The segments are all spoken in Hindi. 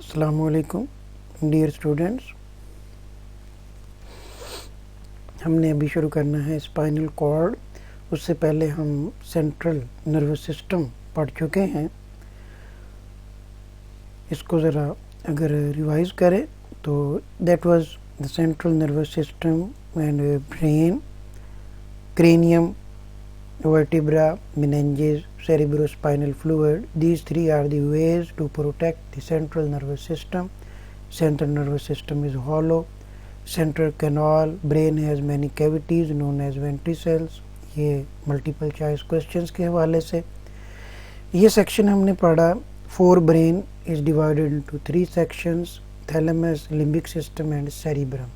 अस्सलामुअलैकुम डियर स्टूडेंट्स, हमने अभी शुरू करना है स्पाइनल कॉर्ड। उससे पहले हम सेंट्रल नर्वस सिस्टम पढ़ चुके हैं। इसको ज़रा अगर रिवाइज करें तो that was the central nervous system and brain, cranium, vertebra, meninges, cerebrospinal fluid. These three are the ways to protect the central nervous system. Central nervous system is hollow. Central canal, brain has many cavities known as ventricles. ये मल्टीपल चॉइस क्वेश्चंस के हवाले से ये सेक्शन हमने पढ़ा। Fore brain is divided into three sections: thalamus, limbic system and cerebrum.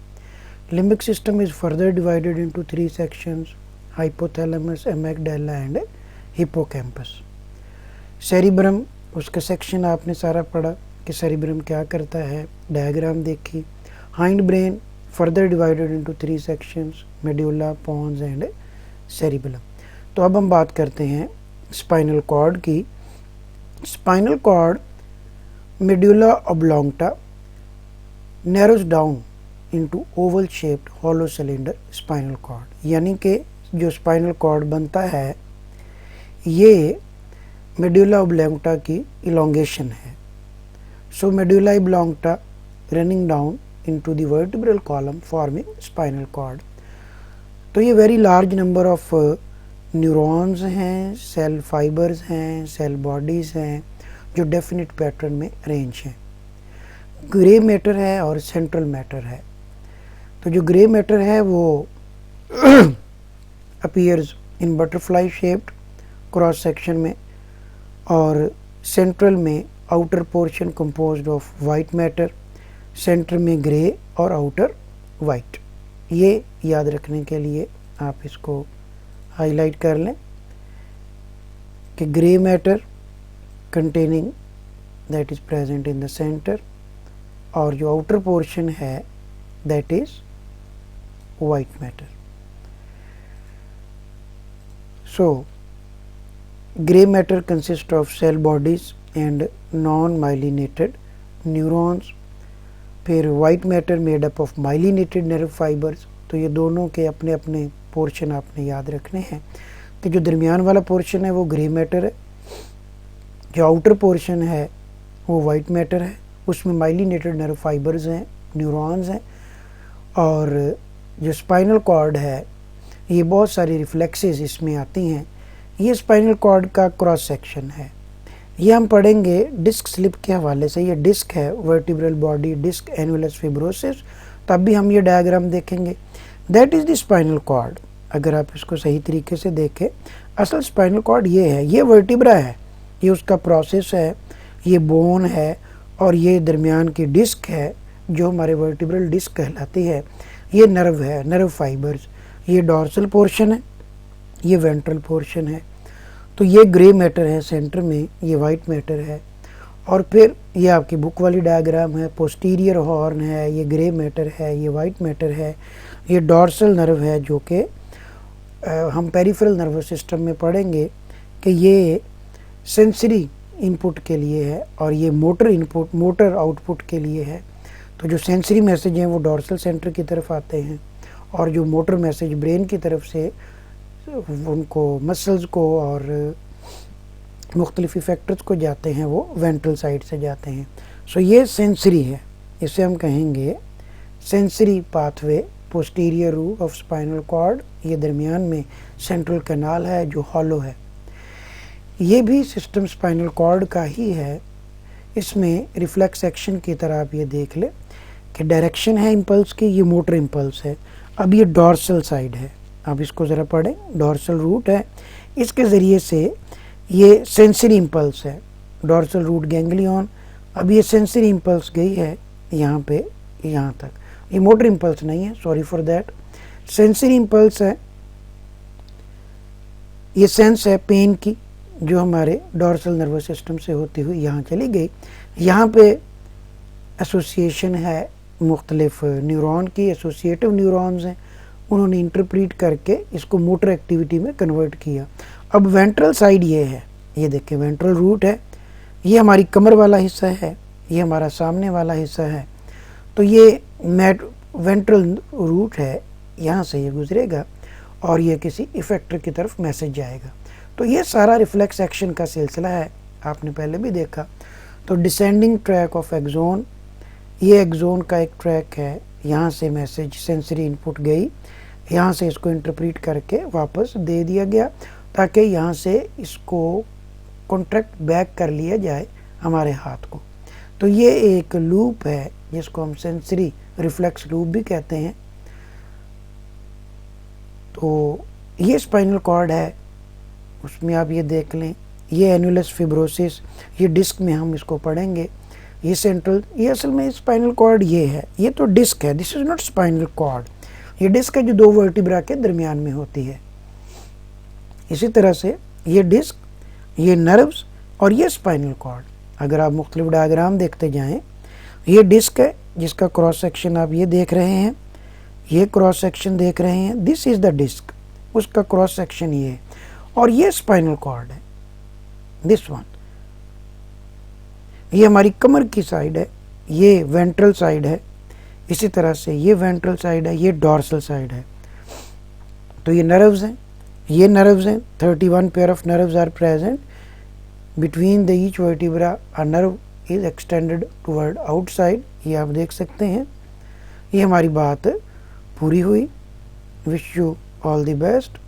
Limbic system is further divided into three sections: hypothalamus, amygdala and hippocampus. Cerebrum, उसका सेक्शन आपने सारा पढ़ा कि सेरिब्रम क्या करता है, डायग्राम देखी. Hind brain further divided into three sections: medulla, pons and cerebellum. तो अब हम बात करते हैं स्पाइनल कॉर्ड की. Spinal cord medulla oblongata narrows down into oval shaped hollow cylinder spinal cord. यानी कि जो स्पाइनल कॉर्ड बनता है ये मेडुला ऑब्लोंगटा की इलोंगेशन है. So medulla oblongata running down into the vertebral column forming spinal cord. तो ये very large number of neurons हैं, सेल फाइबर्स हैं, सेल बॉडीज हैं जो डेफिनेट पैटर्न में अरेंज हैं. ग्रे मैटर है और सेंट्रल मैटर है. तो जो ग्रे मैटर है वो appears in butterfly shaped cross section में, और सेंट्रल में outer portion composed of white matter, centre में ग्रे और आउटर वाइट. ये याद रखने के लिए आप इसको हाईलाइट कर लें कि grey matter containing that is present in the centre, और जो आउटर पोर्शन है that is white matter. So, grey matter consists of cell bodies and non-myelinated neurons. फिर white matter made up of myelinated nerve fibers. तो ये दोनों के अपने अपने पोर्शन आपने याद रखने हैं. तो जो दरमियान वाला पोर्शन है वो ग्रे मैटर है, जो आउटर पोर्शन है वो वाइट मैटर है, उसमें माइलिनेटेड नर्व फाइबर्स हैं, न्यूरॉन्स हैं. और जो स्पाइनल कॉर्ड है ये बहुत सारी रिफ्लेक्सेस इसमें आती हैं. ये स्पाइनल कॉर्ड का क्रॉस सेक्शन है. ये हम पढ़ेंगे डिस्क स्लिप के हवाले से. ये डिस्क है, vertebral body disc, annulus fibrosis. तब भी हम ये डायग्राम देखेंगे. That is the spinal cord. अगर आप इसको सही तरीके से देखें, असल स्पाइनल कॉर्ड ये है, ये वर्टिब्रा है, ये उसका प्रोसेस है, ये बोन है, और ये दरमियान की डिस्क है जो हमारे वर्टिब्रल डिस्क कहलाती है. ये नर्व है, नर्व फाइबर्स. ये डॉर्सल पोर्शन है, ये वेंट्रल पोर्शन है. तो ये ग्रे मैटर है सेंटर में, ये वाइट मैटर है. और फिर ये आपकी बुक वाली डायग्राम है, पोस्टीरियर हॉर्न है, ये ग्रे मैटर है, ये वाइट मैटर है. ये डॉर्सल नर्व है जो कि हम पेरिफेरल नर्वस सिस्टम में पढ़ेंगे कि ये सेंसरी इनपुट के लिए है और ये मोटर इनपुट, मोटर आउटपुट के लिए है. तो जो सेंसरी मैसेज हैं वो डॉर्सल सेंटर की तरफ आते हैं, और जो मोटर मैसेज ब्रेन की तरफ से उनको मसल्स को और मुख्तलिफ इफेक्टर्स को जाते हैं वो वेंट्रल साइड से जाते हैं. सो ये सेंसरी है, इसे हम कहेंगे sensory pathway, posterior root of spinal cord. ये दरमियान में सेंट्रल कैनाल है जो हॉलो है. ये भी सिस्टम स्पाइनल कॉर्ड का ही है. इसमें रिफ्लेक्स एक्शन की तरह आप ये देख लें कि डायरेक्शन है इम्पल्स की, ये मोटर इम्पल्स है. अब ये डॉर्सल साइड है, अब इसको ज़रा पढ़ें. डॉर्सल रूट है, इसके ज़रिए से ये सेंसरी इम्पल्स है, डॉर्सल रूट गैंग्लियन. अब ये सेंसरी इम्पल्स गई है यहाँ पे, यहाँ तक. ये मोटर इम्पल्स नहीं है, sorry for that, sensory impulse है. ये सेंस है पेन की जो हमारे डॉर्सल नर्वस सिस्टम से होती हुई यहाँ चली गई. यहाँ पे एसोसिएशन है मुख्तलिफ न्यूरॉन की, एसोसिएटिव न्यूरॉन्स हैं, उन्होंने इंटरप्रीट करके इसको मोटर एक्टिविटी में कन्वर्ट किया. अब वेंट्रल साइड ये है, ये देखें वेंट्रल रूट है, ये हमारी कमर वाला हिस्सा है, ये हमारा सामने वाला हिस्सा है। तो ये वेंट्रल रूट है, यहाँ से ये गुजरेगा और ये किसी इफेक्टर की तरफ मैसेज जाएगा। तो ये सारा रिफ्लेक्स एक्शन का सिलसिला है, आपने पहले भी देखा। तो डिसेंडिंग ट्रैक ऑफ एक्सोन, ये एक्सोन का एक ट्रैक है, यहाँ से मैसेज सेंसरी इनपुट गई, यहाँ से इसको इंटरप्रीट करके वापस दे दिया गया ताकि यहाँ से इसको कॉन्ट्रैक्ट बैक कर लिया जाए हमारे हाथ को। तो ये एक लूप है जिसको हम सेंसरी रिफ्लेक्स लूप भी कहते हैं। तो ये स्पाइनल कॉर्ड है, उसमें आप ये देख लें, ये एनुलस फिब्रोसिस, ये डिस्क में हम इसको पढ़ेंगे। ये सेंट्रल, ये असल में स्पाइनल कॉर्ड ये है, ये तो डिस्क है, this is not spinal cord. ये डिस्क है जो दो वर्टिब्रा के दरमियान में होती है। इसी तरह से ये डिस्क, ये नर्व्स और ये स्पाइनल कॉर्ड। अगर आप मुख्तलिफ डायग्राम देखते जाएं, ये डिस्क है जिसका क्रॉस सेक्शन आप ये देख रहे हैं, ये क्रॉस सेक्शन देख रहे हैं, दिस इज द डिस्क, उसका क्रॉस सेक्शन ये है। और ये स्पाइनल कॉर्ड है, दिस वन, ये हमारी कमर की साइड है, ये वेंट्रल साइड है। इसी तरह से ये वेंट्रल साइड है, ये डॉर्सल साइड है। तो ये नर्व्स हैं, ये नर्व्स हैं, 31 pair of nerves are present between the each vertebra. A nerve is extended toward outside, ये आप देख सकते हैं। ये हमारी बात पूरी हुई। Wish you all the best.